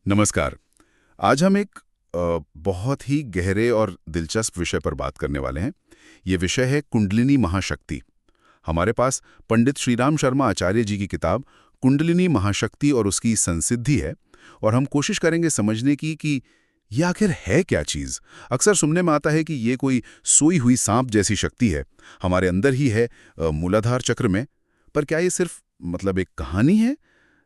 नमस्कार। आज हम एक बहुत ही गहरे और दिलचस्प विषय पर बात करने वाले हैं। ये विषय है कुंडलिनी महाशक्ति। हमारे पास पंडित श्रीराम शर्मा आचार्य जी की किताब कुंडलिनी महाशक्ति और उसकी संसिद्धि है, और हम कोशिश करेंगे समझने की कि ये आखिर है क्या चीज़। अक्सर सुनने में आता है कि ये कोई सोई हुई सांप जैसी शक्ति है, हमारे अंदर ही है, मूलाधार चक्र में। पर क्या ये सिर्फ एक कहानी है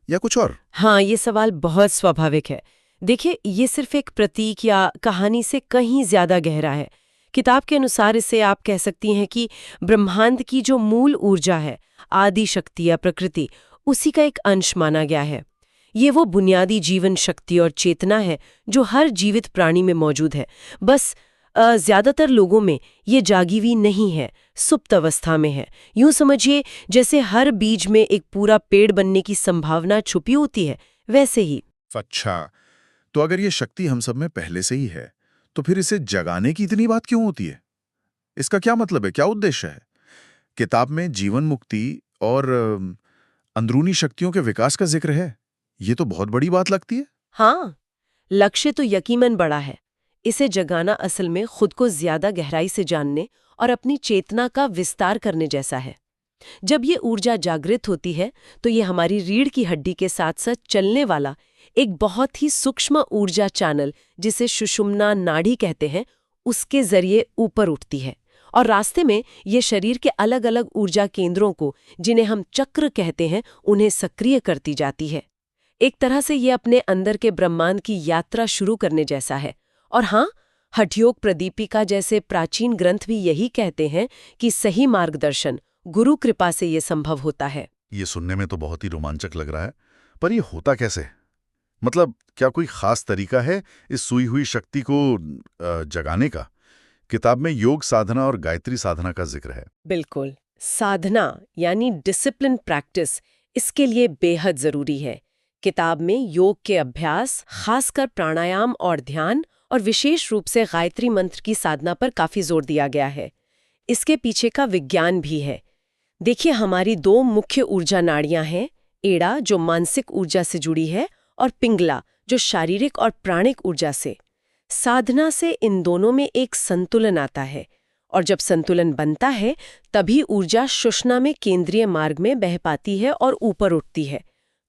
या कुछ और? हाँ, ये सवाल बहुत स्वाभाविक है। देखिए, ये सिर्फ एक प्रतीक या कहानी से कहीं ज्यादा गहरा है। किताब के अनुसार इसे आप कह सकती हैं कि ब्रह्मांड की जो मूल ऊर्जा है, आदि शक्ति या प्रकृति, उसी का एक अंश माना गया है। ये वो बुनियादी जीवन शक्ति और चेतना है जो हर जीवित प्राणी में मौजूद है। बस ज्यादातर लोगों में ये जागी हुई नहीं है, सुप्त अवस्था में है। यूं समझिए जैसे हर बीज में एक पूरा पेड़ बनने की संभावना छुपी होती है, वैसे ही। अच्छा, तो अगर ये शक्ति हम सब में पहले से ही है, तो फिर इसे जगाने की इतनी बात क्यों होती है? इसका क्या मतलब है, क्या उद्देश्य है? किताब में जीवन मुक्ति और अंदरूनी शक्तियों के विकास का जिक्र है। ये तो बहुत बड़ी बात लगती है। हाँ, लक्ष्य तो यकीनन बड़ा है। इसे जगाना असल में खुद को ज्यादा गहराई से जानने और अपनी चेतना का विस्तार करने जैसा है। जब ये ऊर्जा जागृत होती है तो ये हमारी रीढ़ की हड्डी के साथ साथ चलने वाला एक बहुत ही सूक्ष्म ऊर्जा चैनल, जिसे सुषुम्ना नाड़ी कहते हैं, उसके जरिए ऊपर उठती है। और रास्ते में ये शरीर के अलग अलग ऊर्जा केंद्रों को, जिन्हें हम चक्र कहते हैं, उन्हें सक्रिय करती जाती है। एक तरह से ये अपने अंदर के ब्रह्मांड की यात्रा शुरू करने जैसा है। और हाँ, हठयोग प्रदीपिका जैसे प्राचीन ग्रंथ भी यही कहते हैं कि सही मार्गदर्शन, गुरु कृपा से ये संभव होता है। ये सुनने में तो बहुत ही रोमांचक लग रहा है, पर ये होता कैसे? क्या कोई खास तरीका है इस सूई हुई शक्ति को जगाने का? किताब में योग साधना और गायत्री साधना का जिक्र है। बिल्कुल, साधना यानी डिसिप्लिन प्रैक्टिस इसके लिए बेहद जरूरी है। किताब में योग के अभ्यास, खासकर प्राणायाम और ध्यान, और विशेष रूप से गायत्री मंत्र की साधना पर काफी जोर दिया गया है। इसके पीछे का विज्ञान भी है। देखिए, हमारी दो मुख्य ऊर्जा नाड़ियां हैं, एड़ा जो मानसिक ऊर्जा से जुड़ी है और पिंगला जो शारीरिक और प्राणिक ऊर्जा से। साधना से इन दोनों में एक संतुलन आता है, और जब संतुलन बनता है तभी ऊर्जा सुषुम्ना में केंद्रीय मार्ग में बह पाती है और ऊपर उठती है।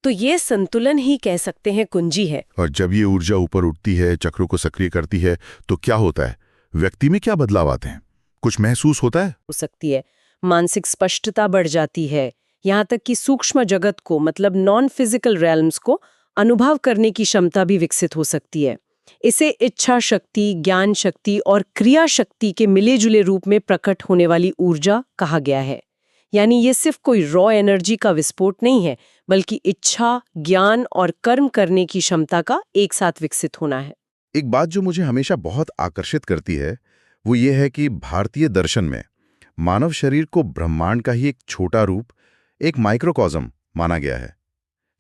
तो ये संतुलन ही कह सकते हैं कुंजी है। और जब ये ऊर्जा ऊपर उठती है, चक्रों को सक्रिय करती है, तो क्या होता है? व्यक्ति में क्या बदलाव आते हैं? कुछ महसूस होता है? हो सकती है, मानसिक स्पष्टता बढ़ जाती है, यहाँ तक कि सूक्ष्म जगत को, मतलब नॉन फिजिकल रेल्म्स को अनुभव करने की क्षमता भी विकसित हो सकती है। इसे इच्छा शक्ति, ज्ञान शक्ति और क्रिया शक्ति के मिले जुले रूप में प्रकट होने वाली ऊर्जा कहा गया है। यानी ये सिर्फ कोई रॉ एनर्जी का विस्फोट नहीं है, बल्कि इच्छा, ज्ञान और कर्म करने की क्षमता का एक साथ विकसित होना है। एक बात जो मुझे हमेशा बहुत आकर्षित करती है, वो ये है कि भारतीय दर्शन में मानव शरीर को ब्रह्मांड का ही एक छोटा रूप, एक माइक्रोकॉज्म माना गया है।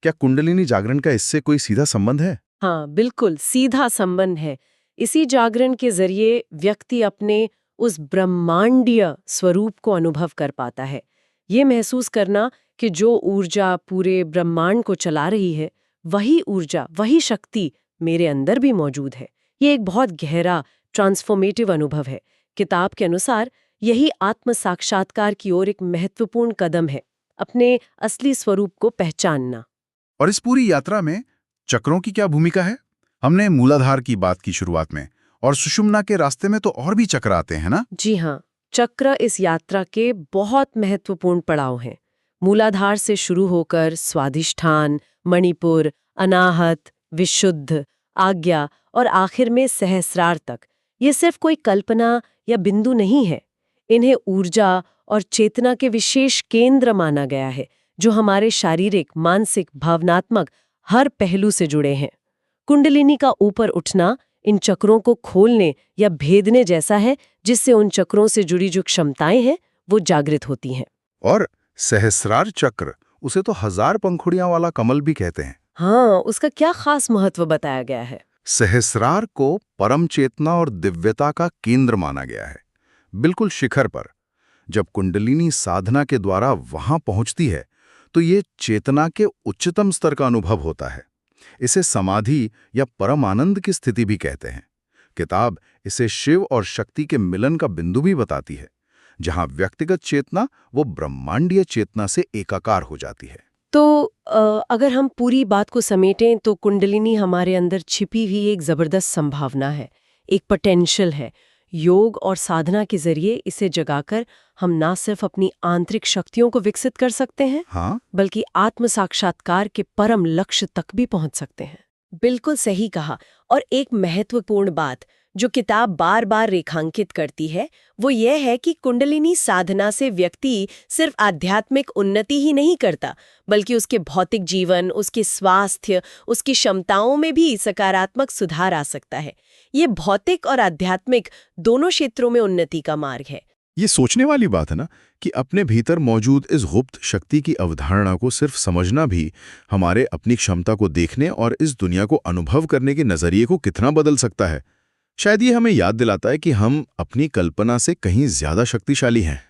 क्या कुंडलिनी जागरण का इससे कोई सीधा संबंध है? हाँ, बिल्कुल सीधा संबंध है। इसी जागरण के जरिए व्यक्ति अपने उस ब्रह्मांडीय स्वरूप को अनुभव कर पाता है। ये महसूस करना कि जो ऊर्जा पूरे ब्रह्मांड को चला रही है, वही ऊर्जा, वही शक्ति मेरे अंदर भी मौजूद है। ये एक बहुत गहरा ट्रांसफॉर्मेटिव अनुभव है। किताब के अनुसार यही आत्म साक्षात्कार की ओर एक महत्वपूर्ण कदम है, अपने असली स्वरूप को पहचानना। और इस पूरी यात्रा में चक्रों की क्या भूमिका है? हमने मूलाधार की बात की शुरुआत में, और सुषुम्ना के रास्ते में तो और भी चक्र आते हैं ना? जी हाँ, चक्र इस यात्रा के बहुत महत्वपूर्ण पड़ाव हैं। मूलाधार से शुरू होकर स्वाधिष्ठान, मणिपुर, अनाहत, विशुद्ध, आज्ञा और आखिर में सहस्रार तक। ये सिर्फ कोई कल्पना या बिंदु नहीं है। इन्हें ऊर्जा और चेतना के विशेष केंद्र माना गया है, जो हमारे शारीरिक, मानसिक, भावनात्मक हर पहलू से जुड़े हैं। कुंडलिनी का ऊपर उठना इन चक्रों को खोलने या भेदने जैसा है, जिससे उन चक्रों से जुड़ी जो क्षमताएं हैं वो जागृत होती हैं। और सहस्रार चक्र, उसे तो 1000 पंखुड़ियां वाला कमल भी कहते हैं। हाँ, उसका क्या खास महत्व बताया गया है? सहस्रार को परम चेतना और दिव्यता का केंद्र माना गया है, बिल्कुल शिखर पर। जब कुंडलिनी साधना के द्वारा वहां पहुंचती है तो ये चेतना के उच्चतम स्तर का अनुभव होता है। इसे समाधि या परम आनंद की स्थिति भी कहते हैं। किताब इसे शिव और शक्ति के मिलन का बिंदु भी बताती है, जहां व्यक्तिगत चेतना वो ब्रह्मांडीय चेतना से एकाकार हो जाती है। तो अगर हम पूरी बात को समेटें तो कुंडलिनी हमारे अंदर छिपी हुई एक जबरदस्त संभावना है, एक पोटेंशियल है। योग और साधना के जरिए इसे जगाकर हम ना सिर्फ अपनी आंतरिक शक्तियों को विकसित कर सकते हैं, हाँ, बल्कि आत्म साक्षात्कार के परम लक्ष्य तक भी पहुंच सकते हैं। बिल्कुल सही कहा। और एक महत्वपूर्ण बात जो किताब बार बार रेखांकित करती है वो यह है कि कुंडलिनी साधना से व्यक्ति सिर्फ आध्यात्मिक उन्नति ही नहीं करता, बल्कि उसके भौतिक जीवन, उसके स्वास्थ्य, उसकी क्षमताओं में भी सकारात्मक सुधार आ सकता है। ये भौतिक और आध्यात्मिक दोनों क्षेत्रों में उन्नति का मार्ग है। ये सोचने वाली बात है ना कि अपने भीतर मौजूद इस गुप्त शक्ति की अवधारणा को सिर्फ समझना भी हमारे अपनी क्षमता को देखने और इस दुनिया को अनुभव करने के नजरिए को कितना बदल सकता है। शायद ये हमें याद दिलाता है कि हम अपनी कल्पना से कहीं ज्यादा शक्तिशाली हैं।